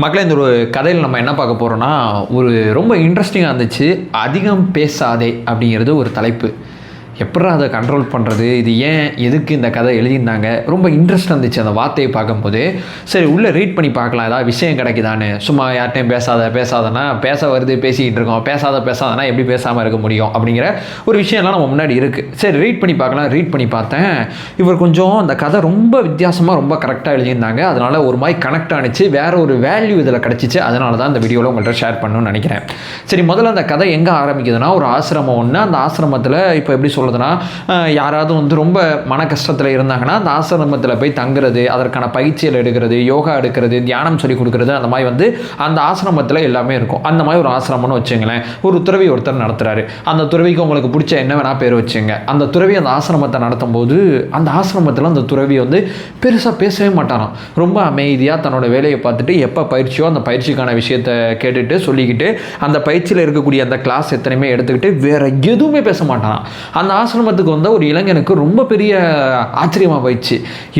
மக்களே, இந்த ஒரு கதையில் நம்ம என்ன பார்க்க போகிறோன்னா, ஒரு ரொம்ப இன்ட்ரெஸ்டிங்காக இருந்துச்சு. அதிகம் பேசாதே அப்படிங்கிறது ஒரு தலைப்பு. எப்படா அதை கண்ட்ரோல் பண்ணுறது, இது ஏன் எதுக்கு இந்த கதை எழுதியிருந்தாங்க, ரொம்ப இன்ட்ரெஸ்ட் இருந்துச்சு அந்த வார்த்தையை பார்க்கும்போது. சரி, உள்ளே ரீட் பண்ணி பார்க்கலாம், ஏதாவது விஷயம் கிடைக்குதான்னு. சும்மா யார்ட்டையும் பேசாதனா பேச வருது, பேசிக்கிட்டு இருக்கோம், பேசாதனா எப்படி பேசாமல் இருக்க முடியும் அப்படிங்கிற ஒரு விஷயம்லாம் நம்ம முன்னாடி இருக்குது. சரி, ரீட் பண்ணி பார்க்கலாம். ரீட் பண்ணி பார்த்தேன். இவர் கொஞ்சம் அந்த கதை ரொம்ப வித்தியாசமாக ரொம்ப கரெக்டாக எழுதியிருந்தாங்க. அதனால் ஒரு மாதிரி கனெக்ட் ஆனிச்சு, வேறு ஒரு வேல்யூ இதில் கிடச்சிச்சு. அதனால தான் இந்த வீடியோவில் உங்கள்கிட்ட ஷேர் பண்ணணும்னு நினைக்கிறேன். சரி, முதல்ல அந்த கதை எங்கே ஆரம்பிக்குதுன்னா, ஒரு ஆசிரமம் ஒன்று. அந்த ஆசிரமத்தில் இப்போ எப்படி சொல்கிறதுனா, யாராவது வந்து ரொம்ப மன கஷ்டத்தில் இருந்தாங்கன்னா அந்த ஆசிரமத்தில் போய் தங்குறது, அதற்கான பயிற்சிகள் எடுக்கிறது, யோகா எடுக்கிறது, தியானம் சொல்லி கொடுக்குறது, அந்த மாதிரி வந்து அந்த ஆசிரமத்தில் எல்லாமே இருக்கும். அந்த மாதிரி ஒரு ஆசிரமம்னு வச்சுங்களேன். ஒரு துறவி ஒருத்தர் நடத்துகிறாரு. அந்த துறவிக்கு உங்களுக்கு பிடிச்ச என்ன வேணால் பேர் வச்சுங்க. அந்த துறவி அந்த ஆசிரமத்தை நடத்தும் போது அந்த ஆசிரமத்தில் அந்த துறவி வந்து பெருசாக பேசவே மாட்டாராம். ரொம்ப அமைதியாக தன்னோட வேலையை பார்த்துட்டு எப்போ பயிற்சியோ அந்த பயிற்சிக்கான விஷயத்தை கேட்டுட்டு சொல்லிக்கிட்டு அந்த பயிற்சியில் இருக்கக்கூடிய அந்த கிளாஸ் எத்தனையுமே எடுத்துக்கிட்டு வேற எதுவுமே பேச மாட்டாராம். அந்த ஆசிரமத்துக்கு வந்த ஒரு இளைஞனுக்கு ரொம்ப பெரிய ஆச்சரியமாக போயிடுச்சு.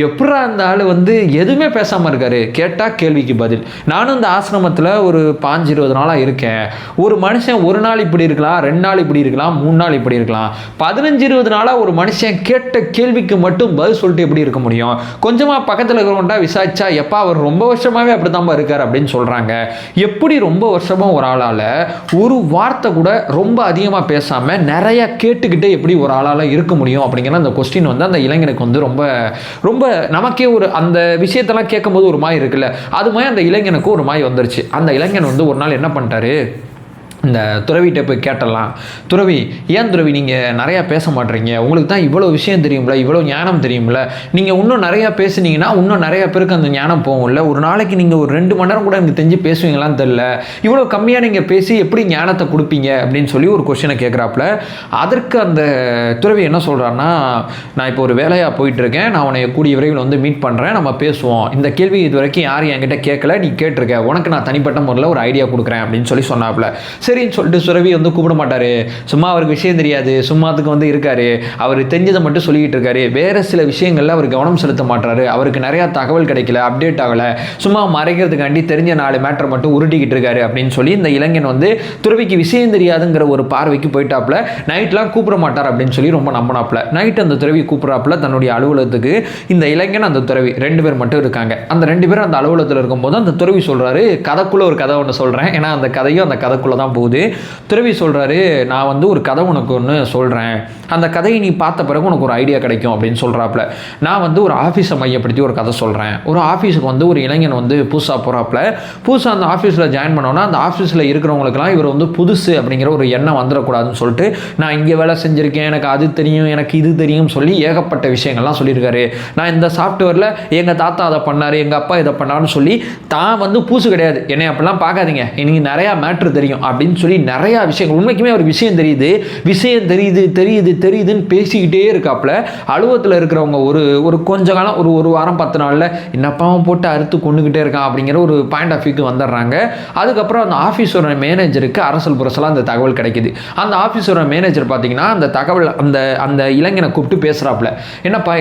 எப்படா அந்த ஆள் வந்து எதுவுமே பேசாமல் இருக்காரு, கேட்டால் கேள்விக்கு பதில். நானும் இந்த ஆசிரமத்தில் ஒரு 5-20 நாளாக இருக்கேன். ஒரு மனுஷன் ஒரு நாள் இப்படி இருக்கலாம், 2 நாள் இப்படி இருக்கலாம், 3 நாள் இப்படி இருக்கலாம். 15-20 நாளாக ஒரு மனுஷன் கேட்ட கேள்விக்கு மட்டும் பதில் சொல்லிட்டு எப்படி இருக்க முடியும்? கொஞ்சமாக பக்கத்தில் இருக்கிறவங்கள்ட்ட விசாரிச்சா, எப்பா அவர் ரொம்ப வருஷமாகவே அப்படி தான் இருக்கார் அப்படின்னு சொல்கிறாங்க. எப்படி ரொம்ப வருஷமாக ஒரு ஆளால் ஒரு வார்த்தை கூட ரொம்ப அதிகமாக பேசாமல் நிறைய கேட்டுக்கிட்டே எப்படி ஒரு ஆளால் இருக்க முடியும் அப்படிங்கிற அந்த கொஸ்டின் வந்து அந்த இளைஞனுக்கு வந்து ரொம்ப ரொம்ப நமக்கே ஒரு அந்த விஷயத்தெல்லாம் கேட்கும்போது ஒரு மாதிரி இருக்குல்ல, அது மாதிரி அந்த இளைஞனுக்கு ஒரு மாதிரி வந்துருச்சு. அந்த இளைஞன் வந்து ஒரு நாள் என்ன பண்ணிட்டாரு, இந்த துறவிகிட்ட போய் கேட்டலாம். துறவி, ஏன் துறவி நீங்கள் நிறையா பேச மாட்டேறீங்க? உங்களுக்கு தான் இவ்வளோ விஷயம் தெரியும்ல, இவ்வளோ ஞானம் தெரியும்ல, நீங்கள் இன்னும் நிறையா பேசுனீங்கன்னா இன்னும் நிறையா பேருக்கு அந்த ஞானம் போகும்ல. ஒரு நாளைக்கு நீங்கள் ஒரு 2 மணி நேரம் கூட எனக்கு தெரிஞ்சு பேசுவீங்களான்னு தெரில. இவ்வளோ கம்மியாக நீங்கள் பேசி எப்படி ஞானத்தை கொடுப்பீங்க அப்படின்னு சொல்லி ஒரு கொஸ்டினை கேட்குறாப்புல. அதற்கு அந்த துறவி என்ன சொல்கிறான்னா, நான் இப்போ ஒரு வேலையாக போயிட்டுருக்கேன், நான் உன்னை கூடிய விரைவில் வந்து மீட் பண்ணுறேன், நம்ம பேசுவோம். இந்த கேள்வி இது வரைக்கும் யாரும் என்கிட்ட கேட்கல, நீ கேட்டிருக்க, உனக்கு நான் தனிப்பட்ட முறையில் ஒரு ஐடியா கொடுக்குறேன் அப்படின்னு சொல்லி சொன்னாப்புல. சரின்னு சொல்லிட்டு சுரவி வந்து கூப்பிட மாட்டாரு. சும்மா அவருக்கு விஷயம் தெரியாது, சும்மாத்துக்கு வந்து இருக்காரு. அவர் தெரிஞ்சதை மட்டும் சொல்லிக்கிட்டு இருக்காரு. வேற சில விஷயங்கள்ல அவர் கவனம் செலுத்த மாட்டாரு. அவருக்கு நிறைய தகவல் கிடைக்கல, அப்டேட் ஆகலை, சும்மா மறைக்கிறதுக்காண்டி தெரிஞ்ச 4 மேட்டர் மட்டும் உருட்டிக்கிட்டு இருக்காரு அப்படின்னு சொல்லி இந்த இளைஞன் வந்து துறவிக்கு விஷயம் தெரியாதுங்கிற ஒரு பார்வைக்கு போயிட்டாப்புல. நைட்லாம் கூப்பிட மாட்டார் அப்படின்னு சொல்லி ரொம்ப நம்பினாப்புல. நைட் அந்த துறவி கூப்பிட்றாப்புல தன்னுடைய அலுவலகத்துக்கு. இந்த இளைஞன் அந்த துறவி 2 பேர் மட்டும் இருக்காங்க. அந்த 2 பேரும் அந்த அலுவலகத்தில் இருக்கும்போது அந்த துறவி சொல்றாரு, கதைக்குள்ள ஒரு கதை ஒன்று சொல்றேன், ஏன்னா அந்த கதையும் அந்த கதைக்குள்ள தான் போகுது. துறவி சொல்றாரு, நான் வந்து ஒரு கதை உனக்கு ஒன்று சொல்றேன், அந்த கதையை நீ பார்த்த பிறகு உனக்கு ஒரு ஐடியா கிடைக்கும் அப்படின்னு சொல்றாப்புல. நான் வந்து ஒரு ஆஃபீஸை மையப்படுத்தி ஒரு கதை சொல்றேன். ஒரு ஆஃபீஸுக்கு வந்து ஒரு இளைஞன் வந்து புதுசாக போறாப்புல. புதுசாக அந்த ஆஃபீஸில் ஜாயின் பண்ணோன்னா அந்த ஆஃபீஸில் இருக்கிறவங்களுக்குலாம் இவர் வந்து புதுசு அப்படிங்கிற ஒரு எண்ணம் வந்துடக்கூடாதுன்னு சொல்லிட்டு, நான் இங்கே வேலை செஞ்சுருக்கேன், எனக்கு அது தெரியும், எனக்கு இது தெரியும் சொல்லி ஏகப்பட்ட விஷயங்கள்லாம் சொல்லியிருக்காரு. நான் இந்த சாஃப்ட்வேரில் எங்கள் தாத்தா அதை பண்ணார், எங்கள் அப்பா இதை பண்ணாருன்னு சொல்லி தான் வந்து பூசு கிடையாது, என்னை அப்படிலாம் பார்க்காதீங்க, எனக்கு நிறையா மேட்ரு தெரியும் அப்படின்னு சொல்லி நிறையா விஷயங்கள். உண்மைக்குமே ஒரு விஷயம் தெரியுதுன்னு பேசிக்கிட்டே இருக்காப்புல. அலுவலகத்தில் இருக்கிறவங்க ஒரு கொஞ்ச காலம் ஒரு வாரம் 10 நாளில் என்னப்பாவும் போட்டு அறுத்து கொண்டுகிட்டே இருக்கான் அப்படிங்கிற ஒரு பாயிண்ட் ஆஃப் வியூக்கு வந்துடுறாங்க. அதுக்கப்புறம் அந்த ஆஃபீஸோட மேனேஜருக்கு அரசல் புரசலாக அந்த தகவல் கிடைக்குது. அந்த ஆஃபீஸோட மேனேஜர் பார்த்தீங்கன்னா அந்த தகவல் அந்த இளைஞனை கூப்பிட்டு பேசுகிறாப்புல. என்னப்பா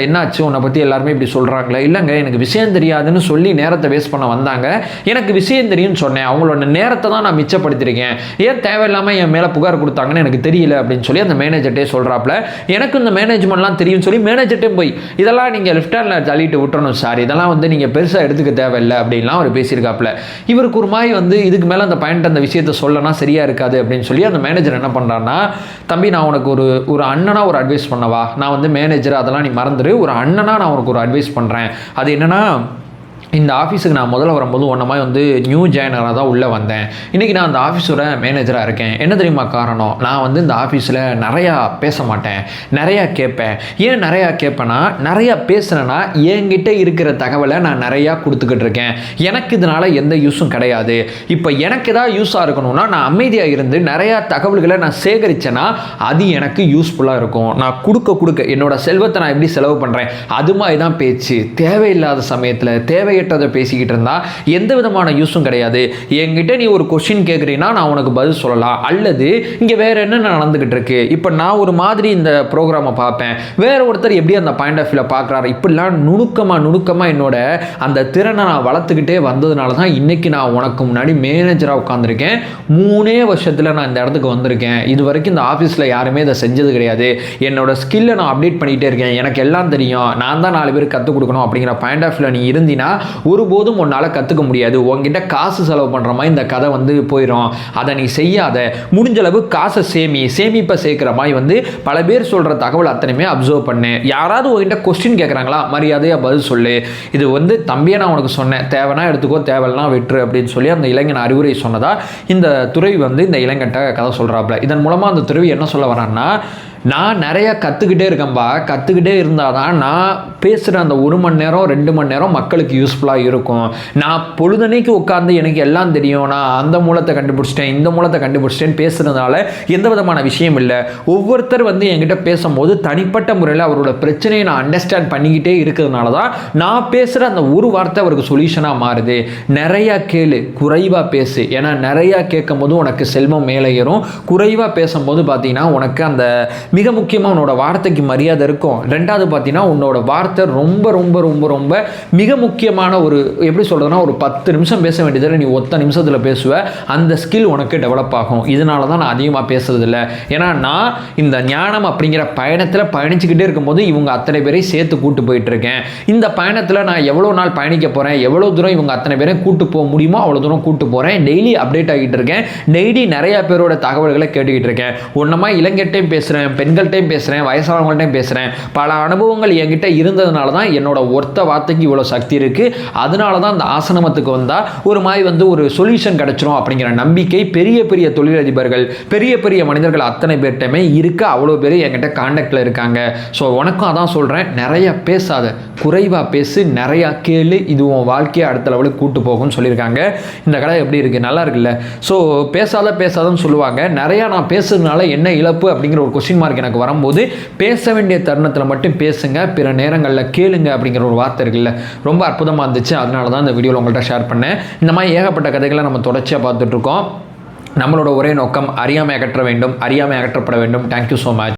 என்னாச்சு, உன்னை பற்றி எல்லாருமே இப்படி சொல்கிறாங்களே? இல்லைங்க, எனக்கு விஷயம் தெரியாதுன்னு சொல்லி நேரத்தை வேஸ்ட் பண்ண வந்தாங்க, எனக்கு விஷயம் தெரியும்னு சொன்னேன், அவங்களோட நேரத்தை தான் நான் மிச்சப்படுத்திருக்கேன், ஏன் தேவையில்லாமல் என் மேலே புகார் கொடுத்தாங்கன்னு எனக்கு தெரியல அப்படின்னு சொல்லி அந்த மேனேஜர்ட்டே சொல்கிறாப்புல. எனக்கு இந்த மேனேஜ்மெண்ட்லாம் தெரியும்னு சொல்லி மேனேஜர்ட்டே போய் இதெல்லாம் நீங்கள் லெஃப்ட் ஹேண்டில் தள்ளிட்டு விட்டுறணும் சார், இதெல்லாம் வந்து நீங்கள் பெருசாக எடுத்துக்க தேவையில்லை அப்படின்லாம் அவர் பேசியிருக்காப்புல. இவருக்கு ஒரு மாதிரி வந்து இதுக்கு மேலே அந்த பாயிண்ட் அந்த விஷயத்தை சொல்லனா சரியாக இருக்காது அப்படின்னு சொல்லி அந்த மேனேஜர் என்ன பண்ணுறாருன்னா, தம்பி நான் உனக்கு ஒரு அண்ணனா ஒரு அட்வைஸ் பண்ணவா, நான் வந்து மேனேஜர் அதெல்லாம் நீ மறந்துடு, ஒரு அண்ணனா நான் உனக்கு ஒரு அட்வைஸ் பண்ணுறேன். அது என்னன்னா, இந்த ஆஃபீஸுக்கு நான் முதல்ல வரும்போது ஒன்றை மாதிரி வந்து நியூ ஜாயினராக தான் உள்ளே வந்தேன். இன்றைக்கி நான் அந்த ஆஃபீஸோட மேனேஜராக இருக்கேன். என்ன தெரியுமா காரணம்? நான் வந்து இந்த ஆஃபீஸில் நிறையா பேச மாட்டேன், நிறையா கேட்பேன். ஏன் நிறையா கேட்பேன்னா, நிறையா பேசுகிறேன்னா என்கிட்ட இருக்கிற தகவலை நான் நிறையா கொடுத்துக்கிட்டு இருக்கேன். எனக்கு இதனால் எந்த யூஸும் கிடையாது. இப்போ எனக்கு ஏதாவது யூஸாக இருக்கணும்னா நான் அமைதியாக இருந்து நிறையா தகவல்களை நான் சேகரித்தேன்னா அது எனக்கு யூஸ்ஃபுல்லாக இருக்கும். நான் கொடுக்க என்னோடய செல்வத்தை நான் எப்படி செலவு பண்ணுறேன், அது மாதிரி தான் பேச்சு. தேவையில்லாத சமயத்தில் தேவையற்றதை பேசிக்கிட்டு இருந்தா எந்த விதமான யூஸும் கிடையாது. என்கிட்ட நீ ஒரு கொஸ்டின் கேட்குறீன்னா நான் உனக்கு பதில் சொல்லலாம், அல்லது இங்கே வேற என்ன நடந்துகிட்டு இருக்கு, இப்போ நான் ஒரு மாதிரி இந்த ப்ரோக்ராமை பார்ப்பேன், வேற ஒருத்தர் எப்படி அந்த பாயிண்ட் ஆஃப் வியூல பார்க்குறாரு, இப்படிலாம் நுணுக்கமாக என்னோட அந்த திறனை நான் வளர்த்துக்கிட்டே வந்ததுனால தான் இன்னைக்கு நான் உனக்கு முன்னாடி மேனேஜராக உட்காந்துருக்கேன். 3 வருஷத்தில் நான் இந்த இடத்துக்கு வந்திருக்கேன். இது வரைக்கும் இந்த ஆஃபீஸில் யாருமே இதை செஞ்சது கிடையாது. என்னோட ஸ்கில்லை நான் அப்டேட் பண்ணிகிட்டே இருக்கேன். எனக்கு எல்லாம் தெரியும், நான் தான் 4 பேருக்கு கற்றுக் கொடுக்கணும் அப்படிங்கிற பாயிண்ட் ஆஃப் வியூல நீ இருந்தினா ஒருபோதும் உன்னால் கற்றுக்க முடியாது. உங்ககிட்ட காசு செலவு பண்ணுற மாதிரி இந்த கதை போயிடும். அதை நீ செய்யாத. முடிஞ்சளவு காசை சேமிப்பை சேர்க்கிற மாதிரி பல பேர் சொல்கிற தகவல் அத்தனையுமே அப்சர்வ் பண்ணு. யாராவது உங்ககிட்ட கொஸ்டின் கேட்குறாங்களா, மரியாதையாக பதில் சொல்லு. இது தம்பியை நான் உனக்கு சொன்னேன், தேவைன்னா எடுத்துக்கோ, தேவைன்னா வெற்று அப்படின்னு சொல்லி அந்த இளைஞன் அறிவுரை சொன்னதா இந்த துறவி இந்த இளைஞன்ட்ட கதை சொல்கிறாப்புல. இதன் மூலமாக அந்த துறவி என்ன சொல்ல வரான்னா, நான் நிறையா கற்றுக்கிட்டே இருக்கேன்பா, கற்றுக்கிட்டே இருந்தால் தான் நான் பேசுகிற அந்த 1 மணி நேரம் 2 மணி நேரம் மக்களுக்கு யூஸ்ஃபுல்லாக இருக்கும். நான் பொழுதனைக்கு உட்காந்து எனக்கு எல்லாம் தெரியும், நான் அந்த மூலத்தை கண்டுபிடிச்சிட்டேன், இந்த மூலத்தை கண்டுபிடிச்சிட்டேன்னு பேசுகிறதுனால எந்த விதமான விஷயம் இல்லை. ஒவ்வொருத்தர் என்கிட்ட பேசும்போது தனிப்பட்ட முறையில் அவரோட பிரச்சனையை நான் அண்டர்ஸ்டாண்ட் பண்ணிக்கிட்டே இருக்கிறதுனால தான் நான் பேசுகிற அந்த ஒரு வார்த்தை அவருக்கு சொல்யூஷனாக மாறுது. நிறையா கேளு, குறைவாக பேசு. ஏன்னா நிறையா கேட்கும் போது உனக்கு செல்வம் மேலே ஏறும். குறைவாக பேசும்போது பார்த்தீங்கன்னா உனக்கு அந்த மிக முக்கியமாக உன்னோட வார்த்தைக்கு மரியாதை இருக்கும். 2வது பார்த்தீங்கன்னா உன்னோட வார்த்தை ரொம்ப ரொம்ப ரொம்ப ரொம்ப மிக முக்கியமான ஒரு எப்படி சொல்கிறதுனா, ஒரு 10 நிமிஷம் பேச வேண்டியதில் நீ 1 நிமிஷத்தில் பேசுவ. அந்த ஸ்கில் உனக்கு டெவலப் ஆகும். இதனால தான் நான் அதிகமாக பேசுறதில்லை. ஏன்னா நான் இந்த ஞானம் அப்படிங்கிற பயணத்தில் பயணிச்சுக்கிட்டே இருக்கும்போது இவங்க அத்தனை பேரையும் சேர்த்து கூட்டு போயிட்டு இருக்கேன். இந்த பயணத்தில் நான் எவ்வளோ நாள் பயணிக்க போகிறேன், எவ்வளோ தூரம் இவங்க அத்தனை பேரையும் கூட்டு போக முடியுமோ அவ்வளோ தூரம் கூட்டு போகிறேன். டெய்லி அப்டேட் ஆகிட்டு இருக்கேன். டெய்லி நிறையா பேரோட தகவல்களை கேட்டுக்கிட்டு இருக்கேன். ஒன்றுமா இளைஞர்கிட்டையும் பேசுகிறேன், பெண்கள்கிட்டையும் பேசுகிறேன், வயசானவங்கள்ட்டையும் பேசுகிறேன். பல அனுபவங்கள் என்கிட்ட இருந்ததுனால தான் என்னோட ஒருத்த வார்த்தைக்கு இவ்வளோ சக்தி இருக்குது. அதனால தான் அந்த ஆசனமத்துக்கு வந்தால் ஒரு மாதிரி ஒரு சொல்யூஷன் கிடச்சிரும் அப்படிங்கிற நம்பிக்கை பெரிய பெரிய தொழிலதிபர்கள், பெரிய பெரிய மனிதர்கள் அத்தனை பேர்கிட்டமே இருக்க. அவ்வளோ பேர் என்கிட்ட கான்டாக்டில் இருக்காங்க. ஸோ உனக்கும் அதான் சொல்கிறேன், நிறையா பேசாத, குறைவாக பேசு, நிறையா கேளு. இது உன் வாழ்க்கையை அடுத்த லெவலுக்கு கூட்டு போகும்னு சொல்லியிருக்காங்க. இந்த கதை எப்படி இருக்குது, நல்லா இருக்குல்ல? ஸோ பேசாதன்னு சொல்லுவாங்க. நிறையா நான் பேசுறதுனால என்ன இழப்பு அப்படிங்கிற ஒரு கொஸ்டின் மார்க் எனக்கு வரும்போது, பேச வேண்டிய தருணத்தில் மட்டும் பேசுங்க, பிற நேரங்களில் கேளுங்க அப்படிங்கிற ஒரு வார்த்தை இருக்குல்ல, ரொம்ப அற்புதமாக இருந்துச்சு. அதனால தான் இந்த வீடியோவில் உங்கள்கிட்ட ஷேர் பண்ணேன். இந்த மாதிரி ஏகப்பட்ட கதைகளை நம்ம தொடர்ச்சியாக பார்த்துட்ருக்கோம். நம்மளோட ஒரே நோக்கம் அறியாமை அகற்ற வேண்டும், அறியாமை அகற்றப்பட வேண்டும். Thank you so much.